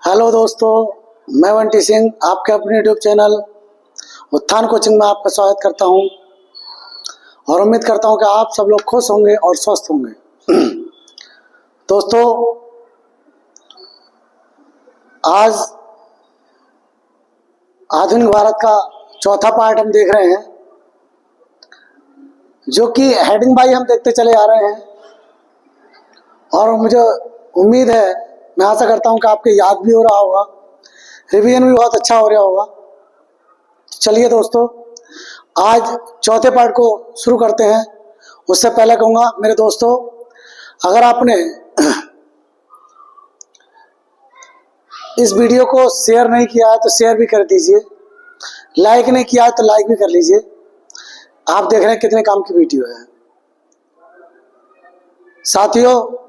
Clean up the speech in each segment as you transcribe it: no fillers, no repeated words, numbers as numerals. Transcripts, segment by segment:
Hello दोस्तों, मैं बंटी सिंह आपके अपने यूट्यूब चैनल उत्थान कोचिंग में आपका स्वागत करता हूं और उम्मीद करता हूं कि आप सब लोग खुश होंगे और स्वस्थ होंगे। दोस्तों, आज आधुनिक भारत का चौथा पार्ट हम देख रहे हैं, जो कि हेडिंग बाई हम देखते चले आ रहे हैं और मुझे उम्मीद है, मैं आशा करता हूं कि आपके याद भी हो रहा होगा, रिवीजन भी बहुत अच्छा हो रहा होगा। चलिए दोस्तों, आज चौथे पार्ट को शुरू करते हैं। उससे पहले कहूँगा मेरे दोस्तों, अगर आपने इस वीडियो को शेयर नहीं किया है तो शेयर भी कर दीजिए, लाइक नहीं किया है तो लाइक भी कर लीजिए। आप देख रहे हैं कितने काम की वीडियो है। साथियों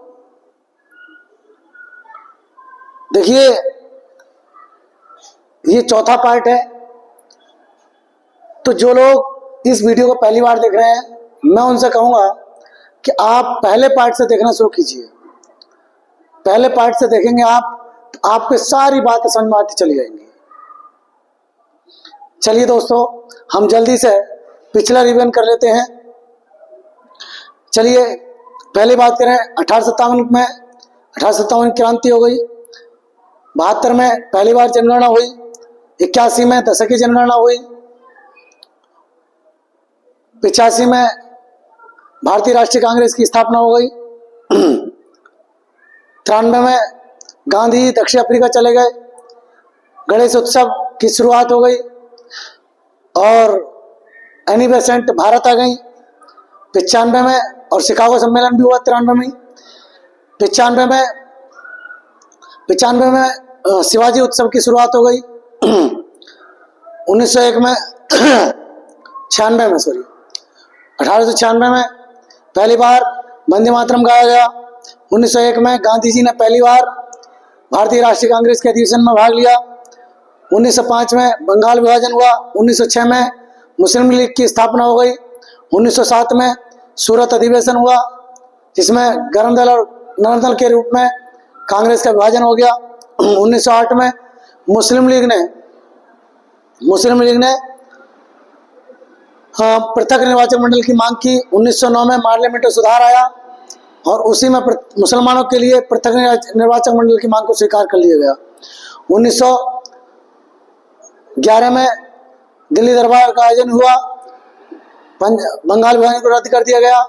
देखिए, ये चौथा पार्ट है, तो जो लोग इस वीडियो को पहली बार देख रहे हैं, मैं उनसे कहूंगा कि आप पहले पार्ट से देखना शुरू कीजिए। पहले पार्ट से देखेंगे आप तो आपको सारी बातें समझ में आती चली जाएंगी। चलिए दोस्तों, हम जल्दी से पिछला रिवीजन कर लेते हैं। चलिए पहली बात करें, 1857 में 1857 क्रांति हो गई। 72 में पहली बार जनगणना हुई। 81 में दशक की जनगणना हुई। 85 में भारतीय राष्ट्रीय कांग्रेस की स्थापना हो गई। 93 में गांधी दक्षिण अफ्रीका चले गए। गणेश उत्सव की शुरुआत हो गई और एनी बेसेंट भारत आ गई। 95 में और शिकागो सम्मेलन भी हुआ 93 में। 95 में शिवाजी उत्सव की शुरुआत हो गई। 1901 में 1896 में पहली बार वंदे मातरम गाया गया। 1901 में गांधी जी ने पहली बार भारतीय राष्ट्रीय कांग्रेस के अधिवेशन में भाग लिया। 1905 में बंगाल विभाजन हुआ। 1906 में मुस्लिम लीग की स्थापना हो गई। 1907 में सूरत अधिवेशन हुआ, जिसमें गरम दल और नरम दल के रूप में कांग्रेस का विभाजन हो गया। 1908 में मुस्लिम लीग ने पृथक निर्वाचन मंडल की मांग की। 1909 में पार्लियामेंट में सुधार आया और उसी में मुसलमानों के लिए पृथक निर्वाचन मंडल की मांग को स्वीकार कर लिया गया। 1911 में दिल्ली दरबार का आयोजन हुआ। बंगाल विभाजन को रद्द कर दिया गया।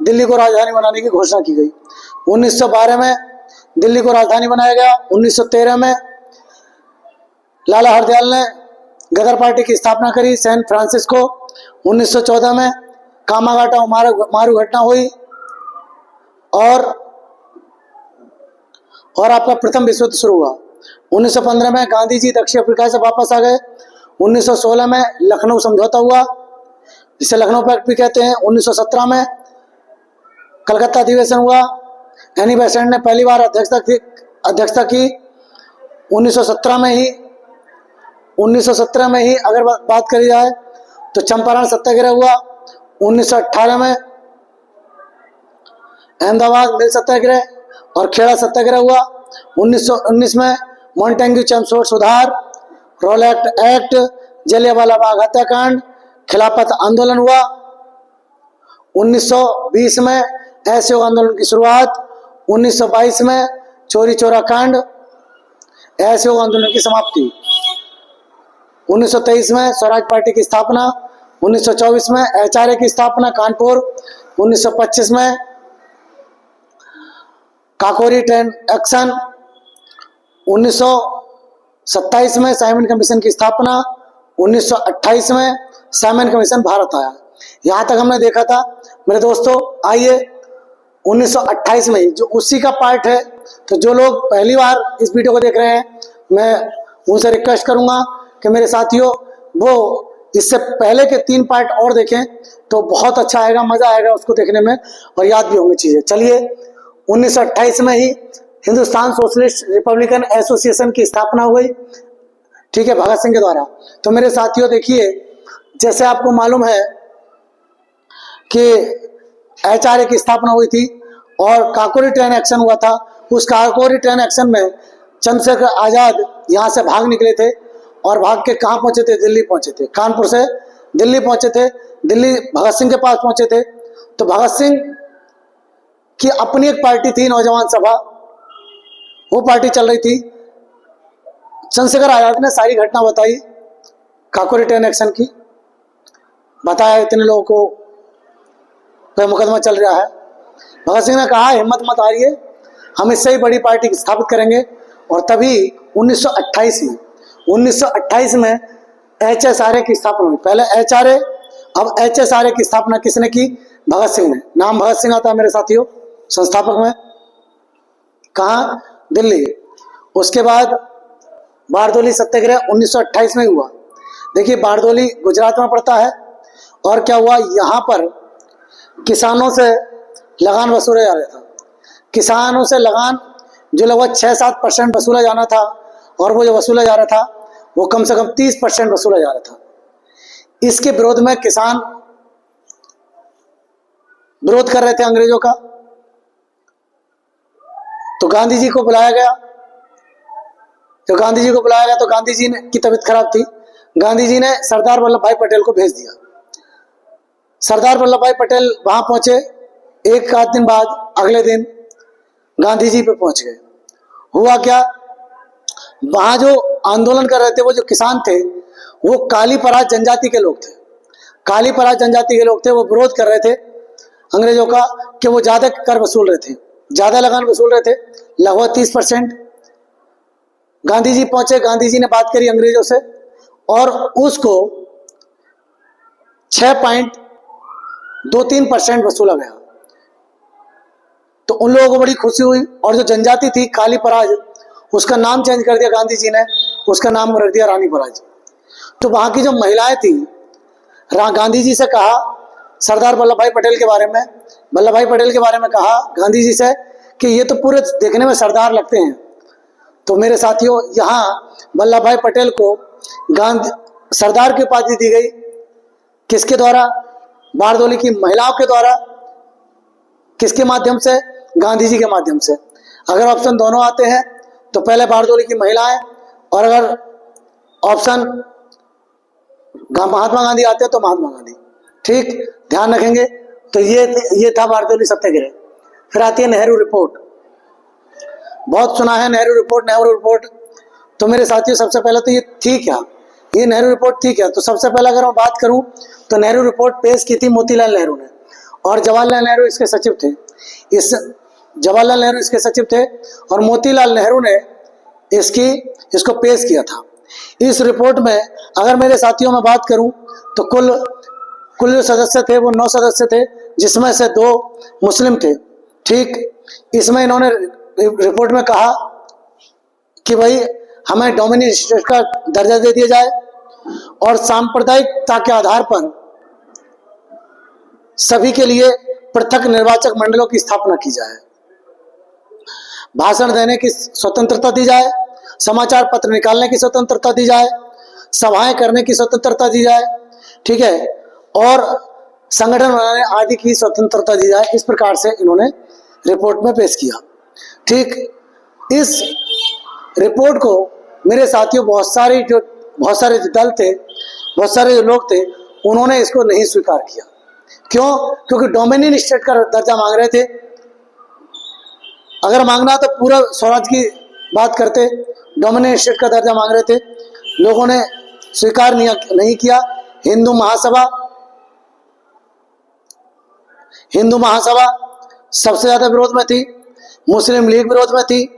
दिल्ली को राजधानी बनाने की घोषणा की गई। 1912 में दिल्ली को राजधानी बनाया गया। 1913 में लाला हरदयाल ने गदर पार्टी की स्थापना करी सैन फ्रांसिस्को। 1914 में कामागाटा मारू घटना हुई और आपका प्रथम विश्व युद्ध शुरू हुआ। 1915 में गांधी जी दक्षिण अफ्रीका से वापस आ गए। 1916 में लखनऊ समझौता हुआ, जिसे लखनऊ पैक्ट भी कहते हैं। 1917 में कलकत्ता अधिवेशन हुआ। एनी बेसेंट ने पहली बार अध्यक्षता की। 1917 में ही अगर बात करी जाए तो चंपारण सत्याग्रह हुआ। 1918 में अहमदाबाद मिल सत्याग्रह और खेड़ा सत्याग्रह हुआ। 1919 में मॉन्टेग्यू चैम्सफोर्ड सुधार, रॉलेट एक्ट, जलियांवाला बाग हत्याकांड, खिलाफत आंदोलन हुआ। 1920 में असहयोग आंदोलन की शुरुआत। 1922 में चोरी चोरा कांड, असहयोग आंदोलन की समाप्ति। 1923 में स्वराज पार्टी की स्थापना। 1924 में एचआरए की स्थापना कानपुर। 1925 में काकोरी ट्रेन एक्शन। 1927 में साइमन कमीशन की स्थापना। 1928 में साइमन कमीशन भारत आया। यहाँ तक हमने देखा था मेरे दोस्तों। आइए 1928 में, जो उसी का पार्ट है, तो जो लोग पहली बार इस वीडियो को देख रहे हैं, मैं उनसे रिक्वेस्ट करूंगा कि मेरे साथियों वो इससे पहले के 3 पार्ट और देखें तो बहुत अच्छा आएगा, मजा आएगा उसको देखने में और याद भी होंगी चीजें। चलिए, 1928 में ही हिंदुस्तान सोशलिस्ट रिपब्लिकन एसोसिएशन की स्थापना हुई, ठीक है, भगत सिंह के द्वारा। तो मेरे साथियों देखिए, जैसे आपको मालूम है कि एचआरए की स्थापना हुई थी और काकोरी ट्रेन एक्शन हुआ था। उस काकोरी ट्रेन एक्शन में चंद्रशेखर आजाद यहाँ से भाग निकले थे और भाग के कहाँ पहुंचे थे? दिल्ली पहुंचे थे। कानपुर से दिल्ली पहुंचे थे। दिल्ली भगत सिंह के पास पहुंचे थे। तो भगत सिंह की अपनी एक पार्टी थी, नौजवान सभा, वो पार्टी चल रही थी। चंद्रशेखर आजाद ने सारी घटना बताई, काकोरी ट्रेन एक्शन की, बताया इतने लोगों को पे मुकदमा चल रहा है। भगत सिंह ने कहा हिम्मत मत हारिए, हम इससे ही बड़ी पार्टी स्थापित करेंगे। और तभी 1928 में HSRA की स्थापना हुई। पहले HRA, अब HSRA की स्थापना किसने की? भगत सिंह ने। नाम भगत सिंह आता है मेरे साथियों संस्थापक में। कहाँ? दिल्ली। उसके बाद बारदोली सत्याग्रह 1928 में हुआ। देखिए बारदोली गुजरात में पड़ता है। और क्या हुआ? यहाँ पर किसानों से लगान वसूला जा रहा था। किसानों से लगान जो लगभग 6-7% वसूला जाना था, और वो जो वसूला जा रहा था वो कम से कम 30% वसूला जा रहा था। इसके विरोध में किसान विरोध कर रहे थे अंग्रेजों का। तो गांधी जी को बुलाया गया। तो गांधी जी ने की तबीयत खराब थी। गांधी जी ने सरदार वल्लभ भाई पटेल को भेज दिया। सरदार वल्लभ भाई पटेल वहां पहुंचे। एक आध दिन बाद अगले दिन गांधी जी पे पहुंच गए। हुआ क्या? वहां जो आंदोलन कर रहे थे, वो जो किसान थे, वो काली पराग जनजाति के लोग थे। काली पराग जनजाति के लोग थे। वो विरोध कर रहे थे अंग्रेजों का कि वो ज्यादा कर वसूल रहे थे, ज्यादा लगान वसूल रहे थे, लगभग 30%। गांधी जी पहुंचे। गांधी जी ने बात करी अंग्रेजों से और उसको 6.23% वसूला गया। तो उन लोगों को बड़ी खुशी हुई। और जो जनजाति थी काली पराग, उसका नाम चेंज कर दिया गांधी जी ने, उसका नाम रख दिया रानी पराग। तो वहां की जो महिलाएं थी, गांधी जी से कहा सरदार वल्लभ भाई पटेल के बारे में, कहा गांधी जी से कि ये तो पूरे देखने में सरदार लगते हैं। तो मेरे साथियों, यहाँ वल्लभ भाई पटेल को सरदार की उपाधि दी गई। किसके द्वारा? बारदोली की महिलाओं के द्वारा। किसके माध्यम से? गांधी जी के माध्यम से। अगर ऑप्शन दोनों आते हैं तो पहले बारदोली की महिलाएं, और अगर ऑप्शन महात्मा गांधी आते हैं तो महात्मा गांधी। ठीक, ध्यान रखेंगे। तो ये था बारदोली सत्याग्रह। फिर आती है नेहरू रिपोर्ट। बहुत सुना है नेहरू रिपोर्ट। तो मेरे साथियों, सबसे पहले तो ये थी क्या? ये नेहरू रिपोर्ट थी क्या? तो सबसे पहले अगर मैं बात करूं तो नेहरू रिपोर्ट पेश की थी मोतीलाल नेहरू ने, और जवाहरलाल नेहरू इसके सचिव थे। जवाहरलाल नेहरू इसके सचिव थे और मोतीलाल नेहरू ने इसको पेश किया था। इस रिपोर्ट में अगर मेरे साथियों में बात करूं तो कुल जो सदस्य थे वो 9 सदस्य थे, जिसमें से 2 मुस्लिम थे। ठीक, इसमें इन्होंने रिपोर्ट में कहा कि भाई हमें डोमिनियन स्टेट का दर्जा दे दिया जाए और सांप्रदायिकता के आधार पर सभी के लिए पृथक निर्वाचक मंडलों की स्थापना की जाए, भाषण देने की स्वतंत्रता दी जाए, समाचार पत्र निकालने की स्वतंत्रता दी जाए, सभाएं करने की स्वतंत्रता दी जाए, ठीक है, और संगठन बनाने आदि की स्वतंत्रता दी जाए। इस प्रकार से इन्होंने रिपोर्ट में पेश किया। ठीक, इस रिपोर्ट को मेरे साथियों बहुत सारे जो दल थे, बहुत सारे जो लोग थे, उन्होंने इसको नहीं स्वीकार किया। क्यों? क्योंकि डोमिनियन स्टेट का दर्जा मांग रहे थे। अगर मांगना तो पूरा स्वराज की बात करते, डोमिनियन स्टेट का दर्जा मांग रहे थे। लोगों ने स्वीकार नहीं किया। हिंदू महासभा सबसे ज्यादा विरोध में थी, मुस्लिम लीग विरोध में थी,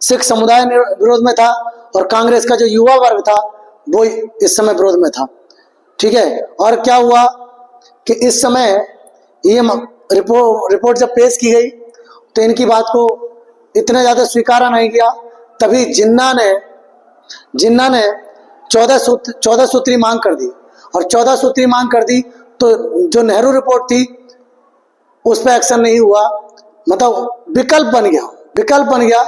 सिख समुदाय विरोध में था, और कांग्रेस का जो युवा वर्ग था वो इस समय विरोध में था। ठीक है, और क्या हुआ कि इस समय ये रिपोर्ट जब पेश की गई तो इनकी बात को इतना ज्यादा स्वीकारा नहीं किया। तभी जिन्ना ने 14 सूत्री मांग कर दी, और 14 सूत्री मांग कर दी तो जो नेहरू रिपोर्ट थी उस पर एक्शन नहीं हुआ, मतलब विकल्प बन गया।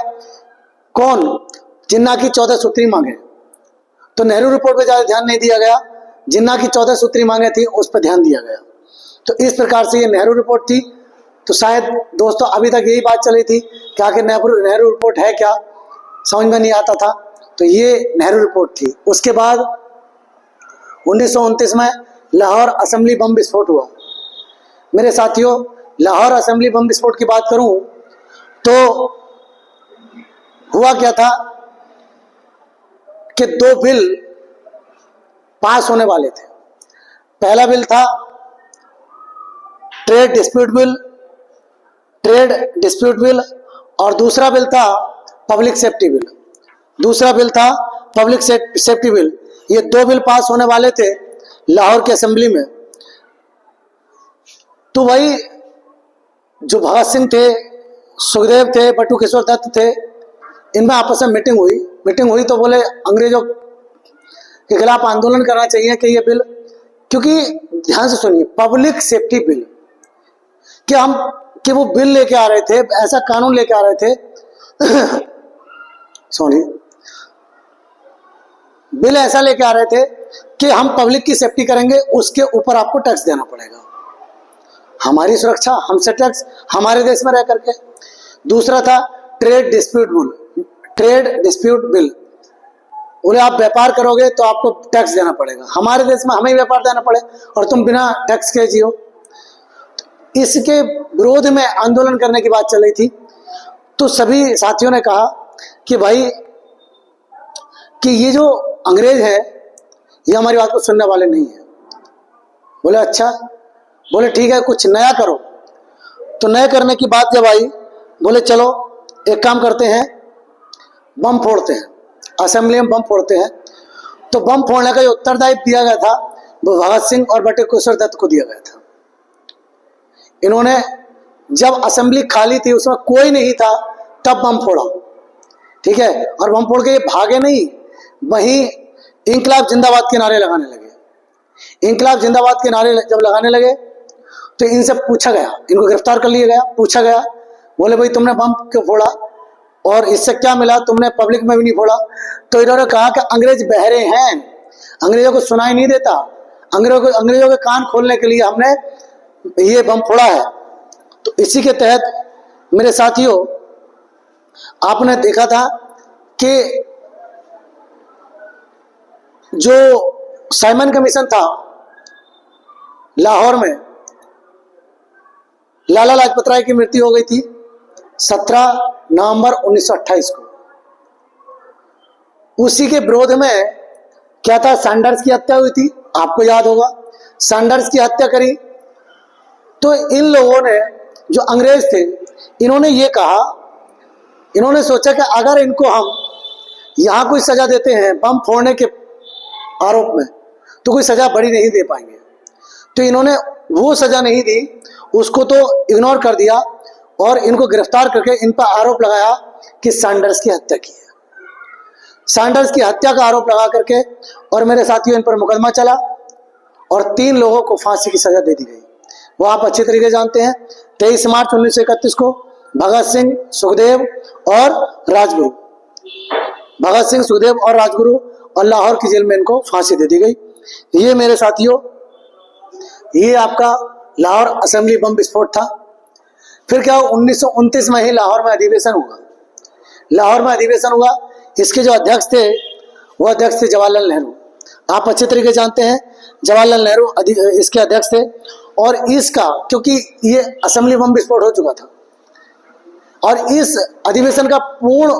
कौन? जिन्ना की 14 सूत्री मांगे, तो नेहरू रिपोर्ट पे ज्यादा ध्यान नहीं दिया गया, जिन्ना की 14 सूत्री मांगे थी उस पर ध्यान दिया गया। तो इस प्रकार से ये नेहरू रिपोर्ट थी। तो शायद दोस्तों अभी तक यही बात चली थी कि आखिर नेहरू रिपोर्ट है क्या। समझ में नहीं आता था। तो ये नेहरू रिपोर्ट थी। उसके बाद 1929 में लाहौर असेंबली बम विस्फोट हुआ। मेरे साथियों, लाहौर असेंबली बम विस्फोट की बात करूं तो हुआ क्या था कि दो बिल पास होने वाले थे। पहला बिल था ट्रेड डिस्प्यूट बिल और दूसरा बिल था public safety bill. Safety bill. ये दो बिल पास होने वाले थे लाहौर की असेंबली में। तो वही जो भगत सिंह थे, सुखदेव थे, बटू किशोर दत्त थे, इनमें आपस में मीटिंग हुई तो बोले अंग्रेजों के खिलाफ आंदोलन करना चाहिए कि ये बिल, क्योंकि ध्यान से सुनिए, पब्लिक सेफ्टी बिल कि वो बिल लेके आ रहे थे, ऐसा कानून लेके आ रहे थे सॉरी, बिल ऐसा लेके आ रहे थे कि हम पब्लिक की सेफ्टी करेंगे, उसके ऊपर आपको टैक्स देना पड़ेगा, हमारी सुरक्षा हमसे टैक्स, हमारे देश में रह करके। दूसरा था ट्रेड डिस्प्यूट बिल। बोले आप व्यापार करोगे तो आपको टैक्स देना पड़ेगा, हमारे देश में हमें व्यापार देना पड़े और तुम बिना टैक्स के जियो। इसके विरोध में आंदोलन करने की बात चल रही थी। तो सभी साथियों ने कहा कि भाई कि ये जो अंग्रेज है ये हमारी बात को सुनने वाले नहीं है। बोले अच्छा, बोले ठीक है कुछ नया करो। तो नए करने की बात जब आई, बोले चलो एक काम करते हैं, बम फोड़ते हैं, असेंबली में बम फोड़ते हैं। तो बम फोड़ने का जो उत्तरदायित्व दिया गया था वो भगत सिंह और बटू किशोर दत्त को दिया गया था। इन्होंने जब असेंबली खाली थी, उसमें कोई नहीं था, तब बम फोड़ा, ठीक है। और बम फोड़ के ये भागे नहीं, वहीं इंकलाब जिंदाबाद के नारे लगाने लगे। इंकलाब जिंदाबाद के नारे जब लगाने लगे तो इनसे पूछा गया, इनको गिरफ्तार कर लिया गया, पूछा गया, बोले भाई तुमने बम क्यों फोड़ा और इससे क्या मिला, तुमने पब्लिक में भी नहीं फोड़ा। तो इन्होंने कहा कि अंग्रेज बहरे हैं, अंग्रेजों को सुनाई नहीं देता, अंग्रेजों के कान खोलने के लिए हमने ये बम फोड़ा है। तो इसी के तहत मेरे साथियों, आपने देखा था कि जो साइमन कमीशन था लाहौर में, लाला लाजपत राय की मृत्यु हो गई थी 17 नवंबर 1928 को। उसी के विरोध में क्या था, सैंडर्स की हत्या हुई थी, आपको याद होगा। सैंडर्स की हत्या करी तो इन लोगों ने, जो अंग्रेज थे, इन्होंने ये कहा, इन्होंने सोचा कि अगर इनको हम यहां कोई सजा देते हैं बम फोड़ने के आरोप में तो कोई सजा बड़ी नहीं दे पाएंगे। तो इन्होंने वो सजा नहीं दी, उसको तो इग्नोर कर दिया और इनको गिरफ्तार करके इन पर आरोप लगाया कि सैंडर्स की हत्या की है। सैंडर्स की हत्या का आरोप लगा करके और मेरे साथियों इन पर मुकदमा चला और 3 लोगों को फांसी की सजा दे दी गई। वो आप अच्छे तरीके जानते हैं। 23 मार्च 1931 को भगत सिंह, सुखदेव और राजगुरु और लाहौर की जेल में इनको फांसी दे दी गई। ये मेरे साथियों, ये आपका लाहौर असेंबली बम विस्फोट था। फिर क्या हुआ, 1929 में ही लाहौर में अधिवेशन हुआ। इसके जो अध्यक्ष थे वो अध्यक्ष थे जवाहरलाल नेहरू। आप अच्छे तरीके जानते हैं, जवाहरलाल नेहरू इसके अध्यक्ष थे। और इसका, क्योंकि ये असेंबली बम विस्फोट हो चुका था और इस अधिवेशन का पूर्ण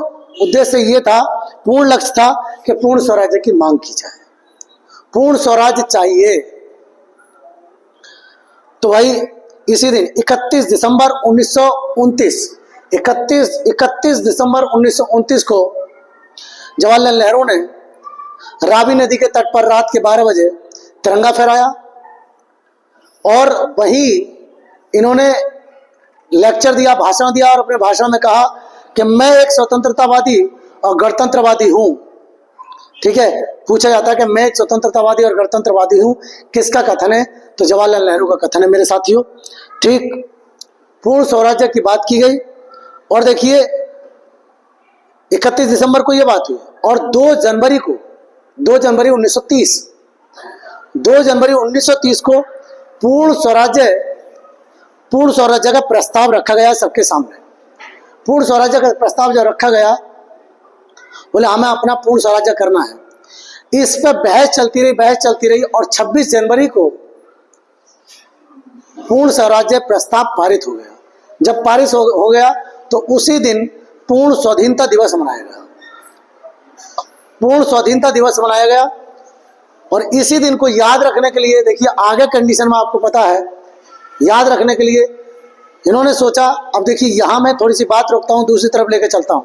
उद्देश्य ये था, पूर्ण लक्ष्य था कि पूर्ण स्वराज्य की मांग की जाए, पूर्ण स्वराज्य चाहिए। तो भाई इसी दिन 31 दिसंबर 1929 को जवाहरलाल नेहरू ने रावी नदी के तट पर रात के 12 बजे तिरंगा फहराया और वहीं इन्होंने लेक्चर दिया, भाषण दिया और अपने भाषण में कहा कि मैं एक स्वतंत्रतावादी और गणतंत्रवादी हूं। ठीक है, पूछा जाता है कि मैं एक स्वतंत्रतावादी और गणतंत्रवादी हूं, किसका कथन है? तो जवाहरलाल नेहरू का कथन है मेरे साथियों। ठीक, पूर्ण स्वराज्य की बात की गई और देखिए 31 दिसंबर को यह बात हुई और 2 जनवरी 1930 को पूर्ण स्वराज्य का प्रस्ताव रखा गया सबके सामने। पूर्ण स्वराज्य का प्रस्ताव जो रखा गया बोले हमें अपना पूर्ण स्वराज्य करना है। इस पर बहस चलती रही और 26 जनवरी को पूर्ण स्वराज्य प्रस्ताव पारित हो गया। जब पारित हो गया तो उसी दिन पूर्ण स्वाधीनता दिवस मनाया गया। पूर्ण स्वाधीनता दिवस मनाया गया और इसी दिन को याद रखने के लिए, देखिए आगे कंडीशन में आपको पता है, याद रखने के लिए इन्होंने सोचा। अब देखिए यहां मैं थोड़ी सी बात रोकता हूं, दूसरी तरफ लेकर चलता हूं।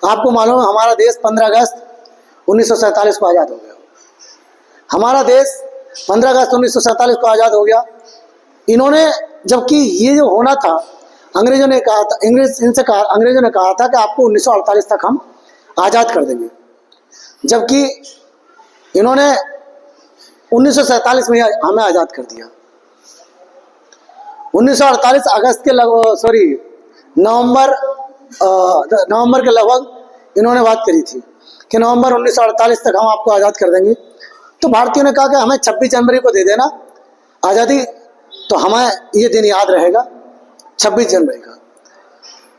आपको मालूम है हमारा देश 15 अगस्त 1947 को आजाद हो गया। हमारा देश 15 अगस्त 1947 को आजाद हो गया। इन्होंने, जबकि ये जो होना था, अंग्रेजों ने कहा था कि आपको 1948 तक हम आजाद कर देंगे, जबकि इन्होंने 1947 में हमें आजाद कर दिया। 1948 अगस्त के नवंबर के लगभग इन्होंने बात करी थी कि नवंबर 1948 तक हम आपको आजाद कर देंगे। तो भारतीयों ने कहा कि हमें 26 जनवरी को दे देना आज़ादी, तो हमें ये दिन याद रहेगा 26 जनवरी का।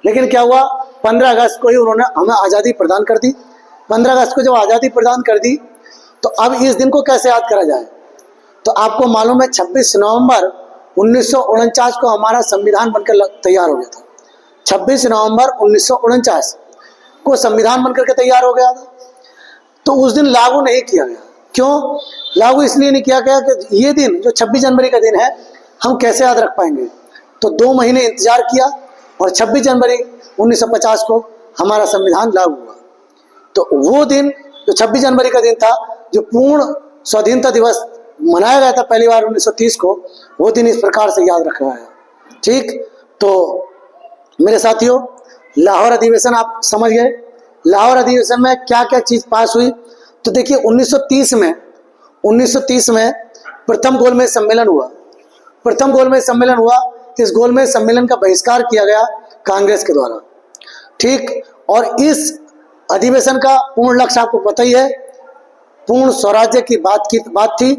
लेकिन क्या हुआ, 15 अगस्त को ही उन्होंने हमें आज़ादी प्रदान कर दी। 15 अगस्त को जब आज़ादी प्रदान कर दी तो अब इस दिन को कैसे याद करा जाए। तो आपको मालूम है 26 नवंबर 1949 को हमारा संविधान बनकर तैयार हो गया था। 26 नवंबर 1949 को संविधान बनकर के तैयार हो गया था। तो उस दिन लागू नहीं किया गया। क्यों लागू इसलिए नहीं किया गया कि ये दिन जो 26 जनवरी का दिन है हम कैसे याद रख पाएंगे। तो 2 महीने इंतजार किया और 26 जनवरी 1950 को हमारा संविधान लागू हुआ। तो वो दिन जो 26 जनवरी का दिन था, जो पूर्ण स्वाधीनता दिवस मनाया गया था पहली बार 1930 को, वो दिन इस प्रकार से याद रखा है। ठीक, तो मेरे साथियों, लाहौर अधिवेशन आप समझ गए। लाहौर अधिवेशन में क्या क्या चीज पास हुई, तो देखिए 1930 में प्रथम गोलमेज सम्मेलन हुआ। इस गोलमेज सम्मेलन का बहिष्कार किया गया कांग्रेस के द्वारा। ठीक, और इस अधिवेशन का पूर्ण लक्ष्य आपको पता ही है, पूर्ण स्वराज्य की बात थी।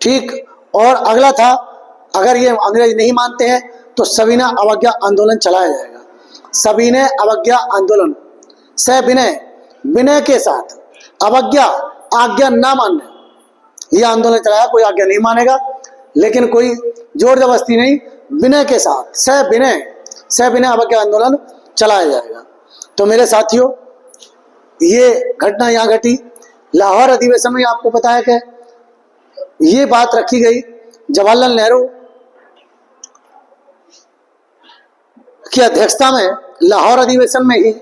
ठीक, और अगला था, अगर ये अंग्रेज नहीं मानते हैं तो सविनय अवज्ञा आंदोलन चलाया जाएगा। सविनय अवज्ञा आंदोलन, सविनय विनय के साथ, अवज्ञा आज्ञा ना मानने, यह आंदोलन चलाया। कोई आज्ञा नहीं मानेगा, लेकिन कोई जोर जबरदस्ती नहीं, विनय के साथ सविनय अवज्ञा आंदोलन चलाया जाएगा। तो मेरे साथियों, ये घटना यहाँ घटी लाहौर अधिवेशन में। आपको पता है कि ये बात रखी गई जवाहरलाल नेहरू की अध्यक्षता में। लाहौर अधिवेशन में ही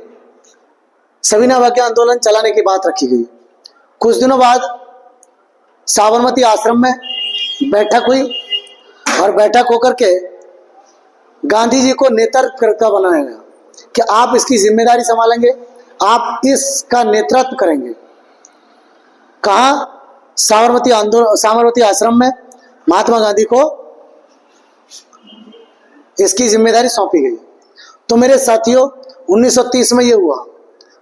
सविनय अवज्ञा आंदोलन चलाने की बात रखी गई। कुछ दिनों बाद साबरमती आश्रम में बैठक हुई और बैठक होकर के गांधी जी को नेतृत्व बनाया गया कि आप इसकी जिम्मेदारी संभालेंगे, आप इसका नेतृत्व करेंगे। कहाँ? साबरमती आश्रम में महात्मा गांधी को इसकी जिम्मेदारी सौंपी गई। तो मेरे साथियों, 1930 में ये हुआ।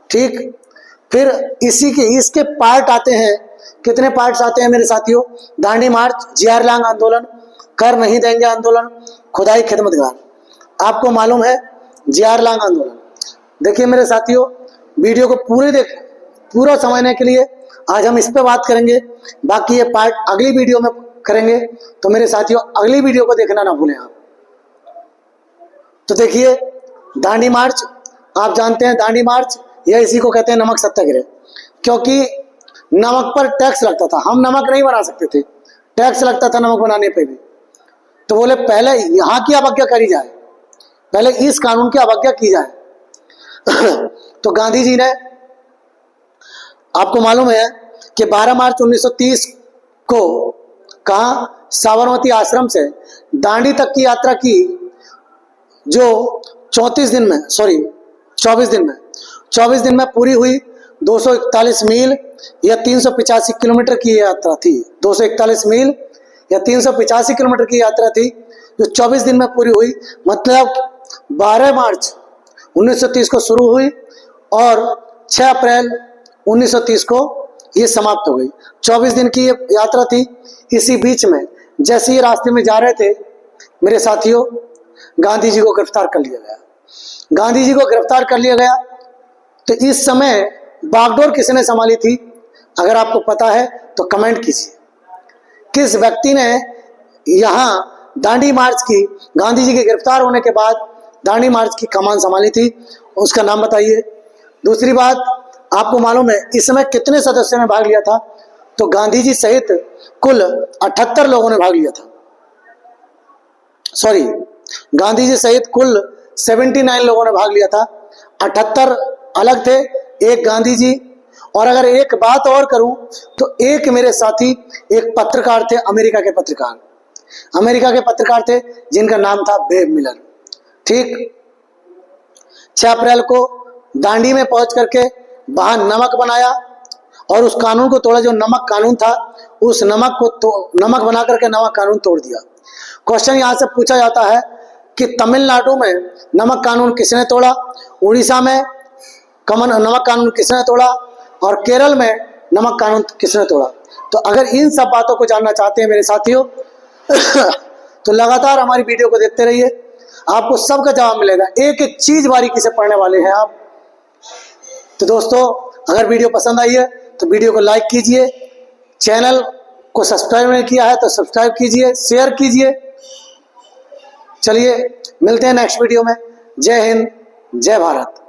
ठीक, फिर इसके पार्ट आते हैं। कितने पार्ट्स आते हैं मेरे साथियों? दांडी मार्च, जीआर लांग आंदोलन, कर नहीं देंगे आंदोलन, खुदाई खिदमतगार। आपको मालूम है जीआर लांग आंदोलन। देखिए मेरे साथियों, वीडियो को पूरा समझने के लिए आज हम इस पे बात करेंगे, बाकी ये पार्ट अगली वीडियो में करेंगे। तो मेरे साथियों, अगली वीडियो को देखना ना भूलें आप। तो देखिए दांडी मार्च, आप जानते हैं दांडी मार्च, यह इसी को कहते हैं नमक सत्याग्रह, क्योंकि नमक पर टैक्स लगता था। हम नमक नहीं बना सकते थे, टैक्स लगता था नमक बनाने पे भी। तो बोले पहले यहाँ की अवज्ञा करी जाए, पहले इस कानून की अवज्ञा की जाए। तो गांधी जी ने, आपको मालूम है कि 12 मार्च 1930 को कहा साबरमती आश्रम से दांडी तक की यात्रा की, जो 24 दिन में पूरी हुई। 241 मील या 385 किलोमीटर की यात्रा थी। 241 मील या 385 किलोमीटर की यात्रा थी, जो 24 दिन में पूरी हुई। मतलब 12 मार्च 1930 को शुरू हुई और 6 अप्रैल 1930 को ये समाप्त हो गई। 24 दिन की ये यात्रा थी। इसी बीच में जैसे ही रास्ते में जा रहे थे मेरे साथियों, गांधी जी को गिरफ्तार कर लिया गया। तो इस समय बागडोर किसने संभाली थी? अगर आपको पता है तो कमेंट कीजिए। किस व्यक्ति ने यहां दांडी मार्च की, गांधी जी के गिरफ्तार होने के बाद दांडी मार्च की कमान संभाली थी, उसका नाम बताइए। दूसरी बात, आपको मालूम है इसमें कितने सदस्यों ने भाग लिया था? तो गांधी जी सहित कुल 78 लोगों ने भाग लिया था। सॉरी, गांधी जी सहित कुल 79 लोगों ने भाग लिया था। 78 अलग थे, एक गांधी जी। और अगर एक बात और करूं तो एक मेरे साथी एक पत्रकार थे, अमेरिका के पत्रकार थे जिनका नाम था बेब मिलर। ठीक, 6 अप्रैल को दांडी में पहुंच करके वहां नमक बनाया और उस कानून को तोड़ा। जो नमक कानून था, उस नमक बना करके नमक कानून तोड़ दिया। क्वेश्चन यहां से पूछा जाता है कि तमिलनाडु में नमक कानून किसने तोड़ा, उड़ीसा में नमक कानून किसने तोड़ा, और केरल में नमक कानून किसने तोड़ा? तो अगर इन सब बातों को जानना चाहते हैं मेरे साथियों तो लगातार हमारी वीडियो को देखते रहिए, आपको सबका जवाब मिलेगा। एक एक चीज बारीकी से पढ़ने वाले हैं आप। तो दोस्तों, अगर वीडियो पसंद आई है तो वीडियो को लाइक कीजिए, चैनल को सब्सक्राइब नहीं किया है तो सब्सक्राइब कीजिए, शेयर कीजिए। चलिए मिलते हैं नेक्स्ट वीडियो में। जय हिंद, जय भारत।